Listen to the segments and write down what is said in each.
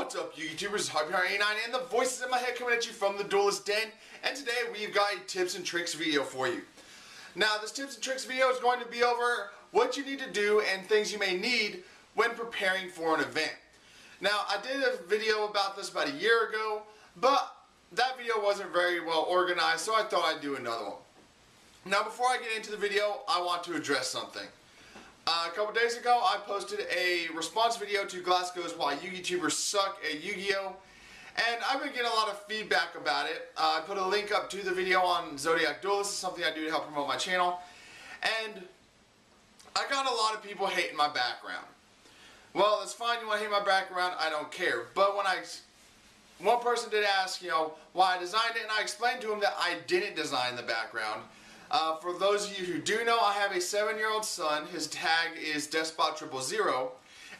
What's up, you YouTubers? HarpyHunter89 and the voices in my head coming at you from the Duelist Den. And today we've got a tips and tricks video for you. Now, this tips and tricks video is going to be over what you need to do and things you may need when preparing for an event. Now, I did a video about this about a year ago, but that video wasn't very well organized, so I thought I'd do another one. Now, before I get into the video, I want to address something. A couple days ago, I posted a response video to Glasgow's Why You YouTubers Suck at Yu-Gi-Oh! And I've been getting a lot of feedback about it. I put a link up to the video on Zodiac Duelist. It's something I do to help promote my channel. And I got a lot of people hating my background. Well, it's fine, you want to hate my background, I don't care. But one person did ask, why I designed it, and I explained to him that I didn't design the background. For those of you who do know, I have a 7-year-old son. His tag is Despot000,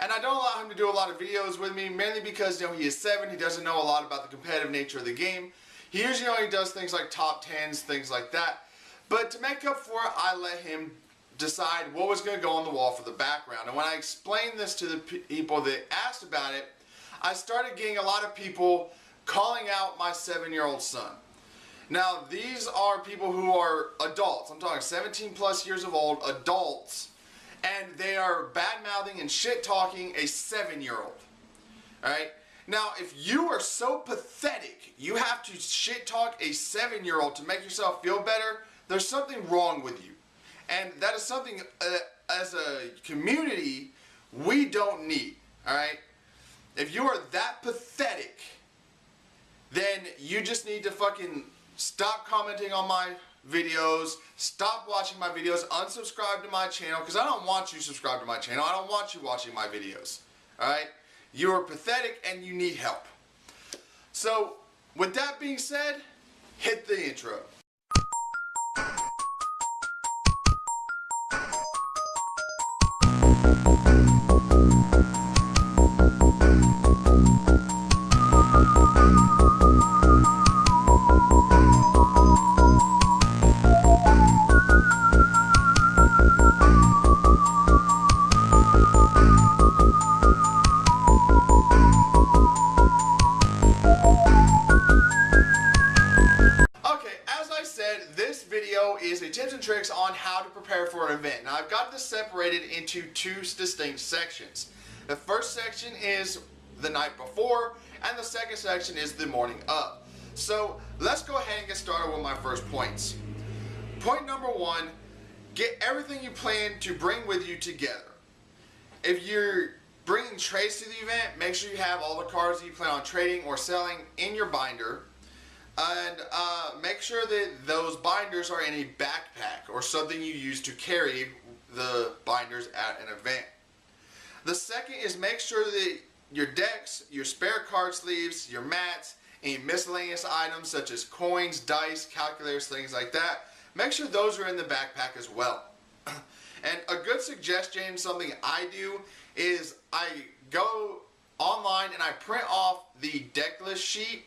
and I don't allow him to do a lot of videos with me, mainly because he is 7. He doesn't know a lot about the competitive nature of the game. He usually only does things like top 10s, things like that. But to make up for it, I let him decide what was going to go on the wall for the background. And when I explained this to the people that asked about it, I started getting a lot of people calling out my 7-year-old son. Now, these are people who are adults. I'm talking 17 plus years of old, adults, and they are bad-mouthing and shit-talking a 7-year-old. Alright? Now, if you are so pathetic, you have to shit-talk a 7-year-old to make yourself feel better, there's something wrong with you. And that is something, as a community, we don't need. Alright? If you are that pathetic, then you just need to fucking stop commenting on my videos, stop watching my videos, unsubscribe to my channel, because I don't want you subscribed to my channel. I don't want you watching my videos. Alright? You are pathetic and you need help. So, with that being said, hit the intro. Is a tips and tricks on how to prepare for an event. Now, I've got this separated into two distinct sections. The first section is the night before, and the second section is the morning of. So let's go ahead and get started with my first points. Point number one, get everything you plan to bring with you together. If you're bringing trades to the event, make sure you have all the cards that you plan on trading or selling in your binder. And make sure that those binders are in a backpack or something you use to carry the binders at an event. The second is make sure that your decks, your spare card sleeves, your mats, any miscellaneous items such as coins, dice, calculators, things like that, make sure those are in the backpack as well. And a good suggestion, something I do, is I go online and I print off the deck list sheet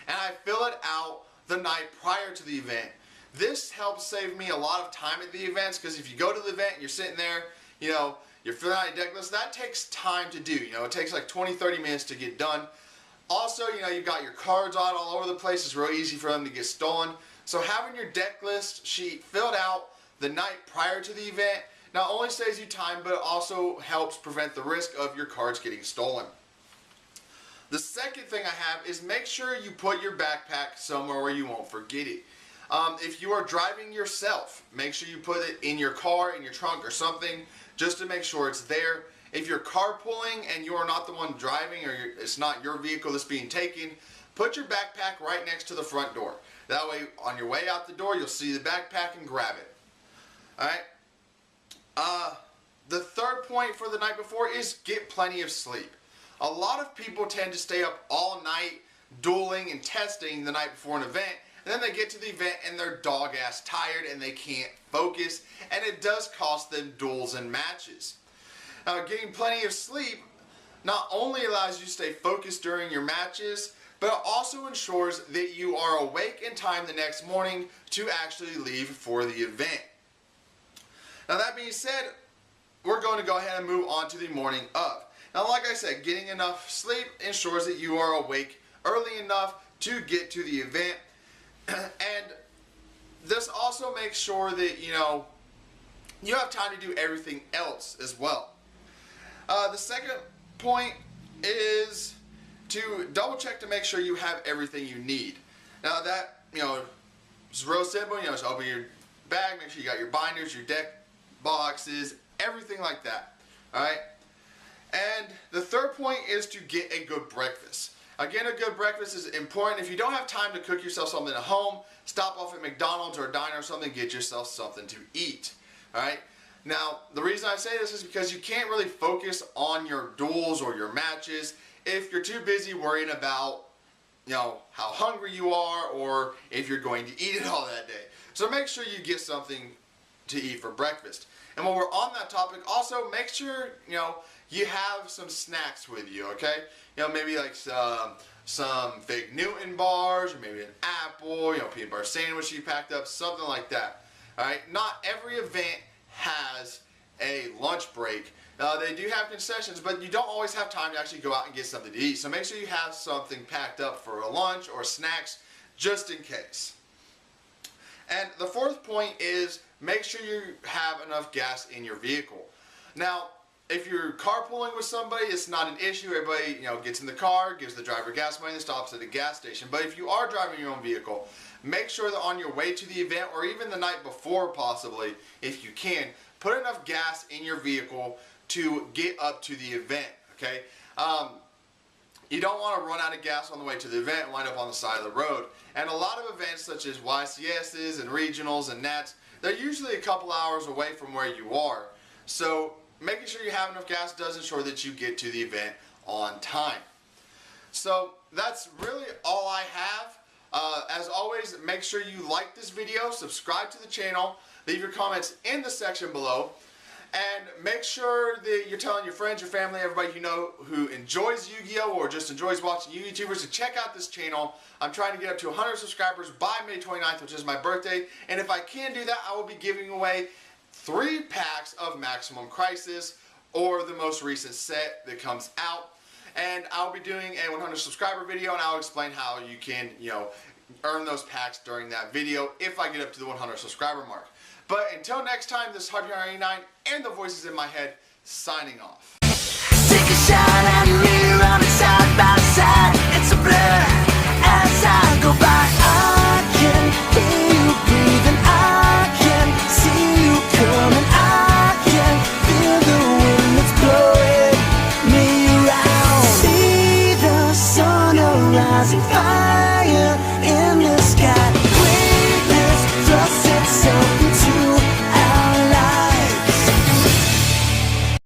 and I fill it out the night prior to the event. This helps save me a lot of time at the events, because if you go to the event and you're sitting there, you're filling out your deck list, that takes time to do. It takes like 20-30 minutes to get done. Also, you've got your cards out all over the place. It's real easy for them to get stolen. So having your deck list sheet filled out the night prior to the event not only saves you time, but it also helps prevent the risk of your cards getting stolen. The second thing I have is make sure you put your backpack somewhere where you won't forget it. If you are driving yourself, make sure you put it in your car, in your trunk or something, just to make sure it's there. If you're carpooling and you are not the one driving, or it's not your vehicle that's being taken, put your backpack right next to the front door. That way, on your way out the door, you'll see the backpack and grab it. Alright? The third point for the night before is get plenty of sleep. A lot of people tend to stay up all night dueling and testing the night before an event, and then they get to the event and they're dog-ass tired and they can't focus, and it does cost them duels and matches. Now, getting plenty of sleep not only allows you to stay focused during your matches, but it also ensures that you are awake in time the next morning to actually leave for the event. Now, that being said, we're going to go ahead and move on to the morning of. Now, like I said, getting enough sleep ensures that you are awake early enough to get to the event. And this also makes sure that, you have time to do everything else as well. The second point is to double check to make sure you have everything you need. Now that, it's real simple. Just open your bag, make sure you got your binders, your deck boxes, everything like that. Alright? And the third point is to get a good breakfast. Again, a good breakfast is important. If you don't have time to cook yourself something at home, stop off at McDonald's or a diner or something, get yourself something to eat. Alright? Now, the reason I say this is because you can't really focus on your duels or your matches if you're too busy worrying about, how hungry you are or if you're going to eat it all that day. So make sure you get something to eat for breakfast. And while we're on that topic, also make sure, you have some snacks with you, okay? Maybe like some Fig Newton bars, or maybe an apple, peanut butter sandwich you packed up, something like that. Alright, not every event has a lunch break. They do have concessions, but you don't always have time to actually go out and get something to eat. So make sure you have something packed up for a lunch or snacks, just in case. And the fourth point is make sure you have enough gas in your vehicle. Now, if you're carpooling with somebody, it's not an issue. Everybody, gets in the car, gives the driver gas money, and stops at the gas station. But if you are driving your own vehicle, make sure that on your way to the event, or even the night before possibly, if you can, put enough gas in your vehicle to get up to the event, okay? You don't want to run out of gas on the way to the event and wind up on the side of the road. And a lot of events such as YCSs and regionals and Nats, they're usually a couple hours away from where you are. So making sure you have enough gas does ensure that you get to the event on time. So that's really all I have. As always, make sure you like this video, subscribe to the channel, leave your comments in the section below, and make sure that you're telling your friends, your family, everybody you know who enjoys Yu-Gi-Oh! Or just enjoys watching YouTubers to check out this channel. I'm trying to get up to 100 subscribers by May 29th, which is my birthday, and if I can do that, I will be giving away 3 packs of Maximum Crisis, or the most recent set that comes out. And I'll be doing a 100 subscriber video, and I'll explain how you can, earn those packs during that video if I get up to the 100 subscriber mark. But until next time, this is Hardhero89 and the voices in my head signing off. Take a shot at me, running side by side. It's a blur as I go by. I can hear you breathing, I can see you coming, I can feel the wind that's blowing me around. See the sun arising fire.